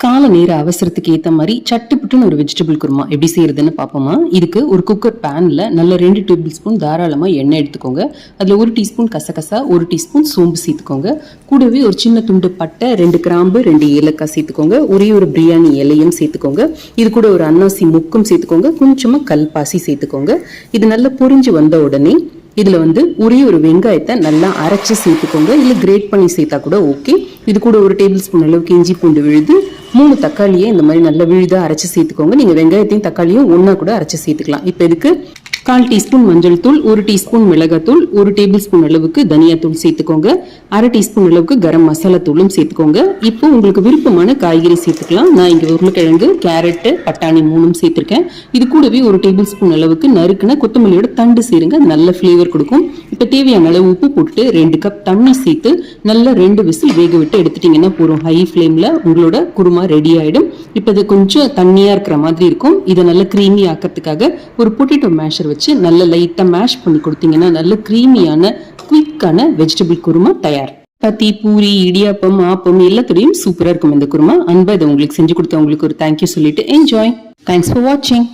கால நேர அவசரத்துக்கு ஏத்த மாதிரி சட்டுப்புட்டுன்னு ஒரு வெஜிடபிள் குருமா எப்படி செய்யறதுன்னு பார்ப்போமா. இதுக்கு ஒரு குக்கர் பேன்ல நல்ல 2 டேபிள் ஸ்பூன் தாராளமா எண்ணெய் எடுத்துக்கோங்க. அதுல 1 டீஸ்பூன் கசகசா, 1 டீஸ்பூன் சோம்பு சேர்த்துக்கோங்க. கூடவே ஒரு சின்ன துண்டு பட்டை, 2 கிராம்பு, 2 ஏலக்காய் சேர்த்துக்கோங்க. ஒரே ஒரு பிரியாணி இலையும் சேர்த்துக்கோங்க. இது கூட ஒரு அன்னாசி முக்கும் சேர்த்துக்கோங்க. கொஞ்சமா கல்பாசி சேர்த்துக்கோங்க. இது நல்லா பொரிஞ்சு வந்த உடனே இதுல ஒரே ஒரு வெங்காயத்தை நல்லா அரைச்சு சேர்த்துக்கோங்க. இல்ல கிரேட் பண்ணி சேர்த்தா கூட ஓகே. இது கூட ஒரு டேபிள் ஸ்பூன் அளவுக்கு இஞ்சி பூண்டு விழுது, 3 தக்காளியை இந்த மாதிரி நல்லா விழுதா அரைச்சு சேர்த்துக்கோங்க. நீங்க வெங்காயத்தையும் தக்காளியும் ஒன்னா கூட அரைச்சு சேர்த்துக்கலாம். இப்ப இதுக்கு 1/4 டீஸ்பூன் மஞ்சள் தூள், 1 டீஸ்பூன் மிளகாத்தூள், 1 டேபிள் ஸ்பூன் அளவுக்கு தனியா தூள் சேர்த்துக்கோங்க. 1/2 டீஸ்பூன் அளவுக்கு கரம் மசாலா தூளும் சேர்த்துக்கோங்க. இப்போ உங்களுக்கு விருப்பமான காய்கறி சேர்த்துக்கலாம். நான் இங்க உருளைக்கிழங்கு, கேரட், பட்டாணி 3 சேர்த்திருக்கேன். இது கூடவே 1 டேபிள் ஸ்பூன் அளவுக்கு நறுக்குன கொத்தமல்லியோட தண்டு சேருங்க, நல்ல ஃபிளேவர் கொடுக்கும். இப்ப தேவையான அளவு உப்பு போட்டுட்டு 2 கப் தண்ணி சேர்த்து நல்லா 2 விசில் வேக விட்டு எடுத்துட்டீங்கன்னா போதும். ஹை ஃபிளேம்ல உங்களோட குருமா ரெடி ஆயிடும். இப்ப இது கொஞ்சம் தண்ணியா இருக்கிற மாதிரி இருக்கும். இதை நல்லா கிரீமி ஆக்கிறதுக்காக ஒரு பொட்டேட்டோ மேஷர் வச்சு நல்லா லைட்டா மேஷ் பண்ணி கொடுத்தீங்கன்னா நல்ல கிரீமியான குயிக்கான வெஜிடபிள் குருமா தயார். பத்தி, பூரி, இடியாப்பம், ஆப்பம் எல்லாத்துடையும் சூப்பரா இருக்கும் இந்த குருமா. அன்பா இதை உங்களுக்கு செஞ்சு கொடுத்த உங்களுக்கு ஒரு தேங்க்யூ சொல்லிட்டு என்ஜாய். தேங்க்ஸ் ஃபார் வாட்சிங்.